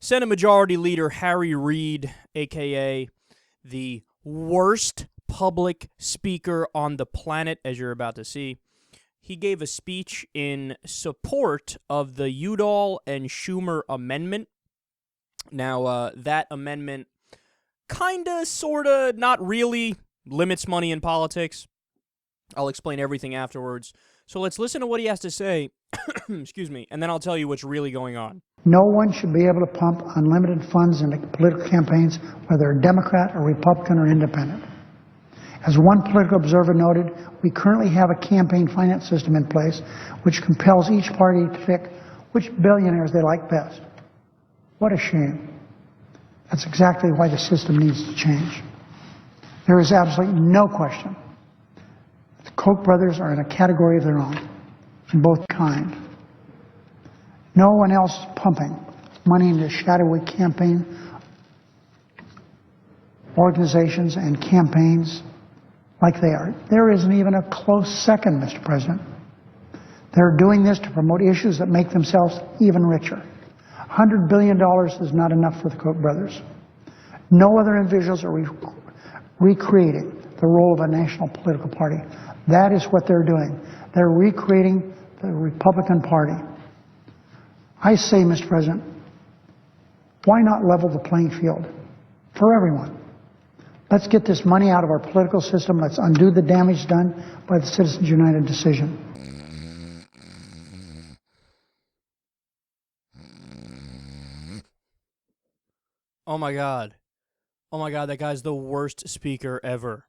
Senate Majority Leader Harry Reid, a.k.a. the worst public speaker on the planet, as you're about to see, he gave a speech in support of the Udall and Schumer amendment. Now, that amendment kinda, sorta, not really limits money in politics. I'll explain everything afterwards. So let's listen to what he has to say, excuse me, and then I'll tell you what's really going on. No one should be able to pump unlimited funds into political campaigns, whether they're Democrat or Republican or independent. As one political observer noted, we currently have a campaign finance system in place which compels each party to pick which billionaires they like best. What a shame. That's exactly why the system needs to change. There is absolutely no question. The Koch brothers are in a category of their own, in both kind. No one else is pumping money into shadowy campaign organizations and campaigns like they are. There isn't even a close second, Mr. President. They're doing this to promote issues that make themselves even richer. $100 billion is not enough for the Koch brothers. No other individuals are recreating the role of a national political party. That is what they're doing. They're recreating the Republican Party. I say, Mr. President, why not level the playing field for everyone? Let's get this money out of our political system. Let's undo the damage done by the Citizens United decision. Oh my God. Oh my God, that guy's the worst speaker ever.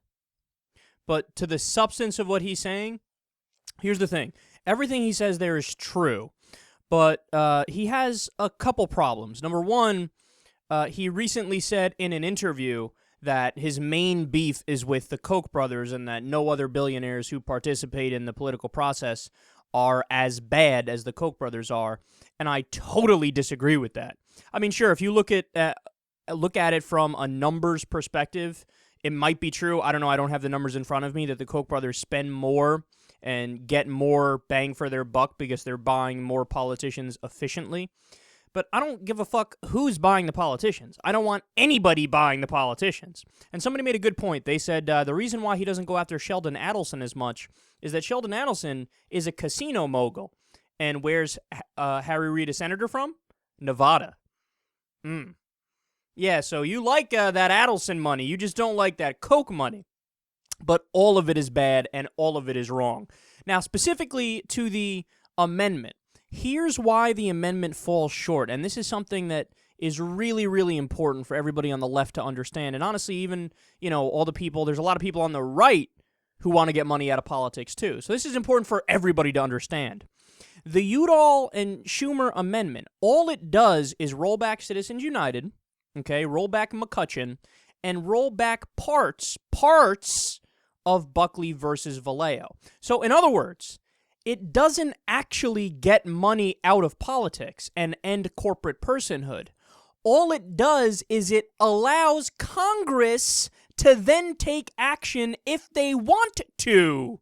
But to the substance of what he's saying, here's the thing. Everything he says there is true, but he has a couple problems. Number one, he recently said in an interview that his main beef is with the Koch brothers and that no other billionaires who participate in the political process are as bad as the Koch brothers are, and I totally disagree with that. I mean, sure, if you look at it from a numbers perspective, it might be true. I don't know. I don't have the numbers in front of me that the Koch brothers spend more and get more bang for their buck because they're buying more politicians efficiently. But I don't give a fuck who's buying the politicians. I don't want anybody buying the politicians. And somebody made a good point. They said the reason why he doesn't go after Sheldon Adelson as much is that Sheldon Adelson is a casino mogul. And where's Harry Reid a senator from? Nevada. Yeah, so you like that Adelson money. You just don't like that Koch money. But all of it is bad and all of it is wrong. Now, specifically to the amendment, here's why the amendment falls short. And this is something that is really, really important for everybody on the left to understand. And honestly, even, all the people, there's a lot of people on the right who want to get money out of politics too. So this is important for everybody to understand. The Udall and Schumer amendment, all it does is roll back Citizens United, okay, roll back McCutcheon, and roll back parts of Buckley versus Vallejo. So in other words, it doesn't actually get money out of politics and end corporate personhood. All it does is it allows Congress to then take action if they want to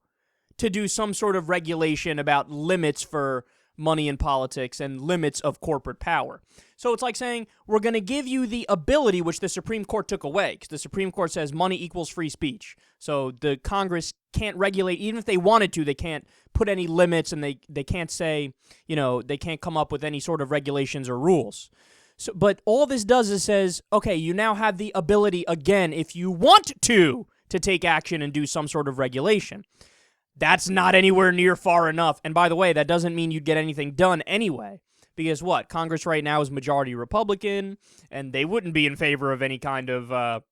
do some sort of regulation about limits for money in politics and limits of corporate power. So it's like saying, we're going to give you the ability, which the Supreme Court took away, because the Supreme Court says money equals free speech. So the Congress can't regulate, even if they wanted to, they can't put any limits, and they can't say, they can't come up with any sort of regulations or rules. So, but all this does is says, okay, you now have the ability again, if you want to take action and do some sort of regulation. That's not anywhere near far enough. And by the way, that doesn't mean you'd get anything done anyway. Because what? Congress right now is majority Republican, and they wouldn't be in favor of any kind of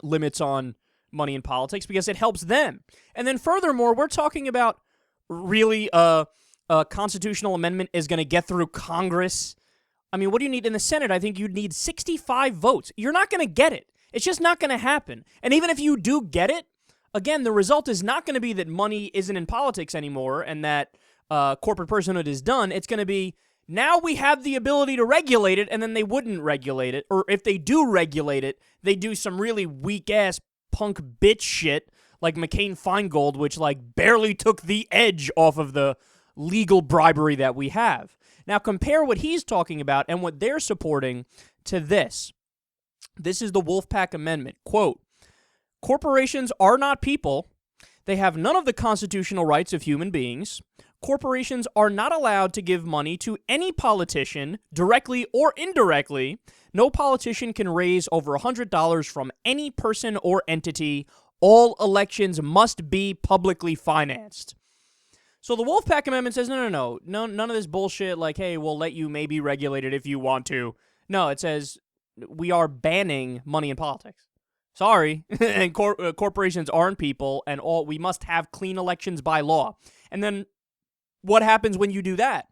limits on money in politics because it helps them. And then furthermore, we're talking about really a constitutional amendment is going to get through Congress. I mean, what do you need in the Senate? I think you'd need 65 votes. You're not going to get it. It's just not going to happen. And even if you do get it, again, the result is not going to be that money isn't in politics anymore and that corporate personhood is done. It's going to be, now we have the ability to regulate it, and then they wouldn't regulate it. Or if they do regulate it, they do some really weak-ass punk bitch shit like McCain-Feingold, which barely took the edge off of the legal bribery that we have. Now compare what he's talking about and what they're supporting to this. This is the Wolfpack Amendment. Quote, corporations are not people. They have none of the constitutional rights of human beings. Corporations are not allowed to give money to any politician, directly or indirectly. No politician can raise over $100 from any person or entity. All elections must be publicly financed. So the Wolfpack Amendment says, no, none of this bullshit like, hey, we'll let you maybe regulate it if you want to. No, it says we are banning money in politics. Sorry, and corporations aren't people, and we must have clean elections by law. And then what happens when you do that?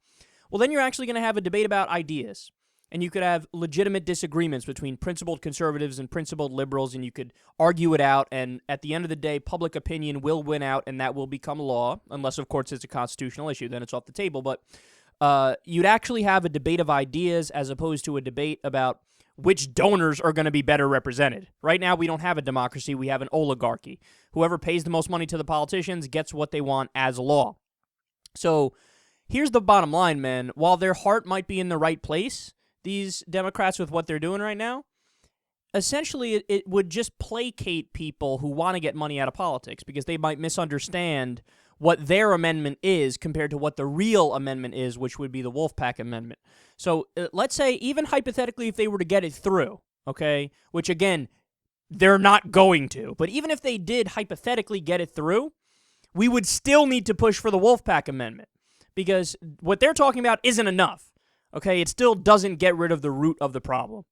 Well, then you're actually going to have a debate about ideas, and you could have legitimate disagreements between principled conservatives and principled liberals, and you could argue it out, and at the end of the day, public opinion will win out, and that will become law, unless, of course, it's a constitutional issue. Then it's off the table. But you'd actually have a debate of ideas as opposed to a debate about which donors are going to be better represented. Right now, we don't have a democracy. We have an oligarchy. Whoever pays the most money to the politicians gets what they want as law. So here's the bottom line, man. While their heart might be in the right place, these Democrats with what they're doing right now, essentially it would just placate people who want to get money out of politics because they might misunderstand what their amendment is compared to what the real amendment is, which would be the Wolfpack Amendment. So let's say, even hypothetically, if they were to get it through, okay, which again, they're not going to, but even if they did hypothetically get it through, we would still need to push for the Wolfpack Amendment because what they're talking about isn't enough, okay? It still doesn't get rid of the root of the problem.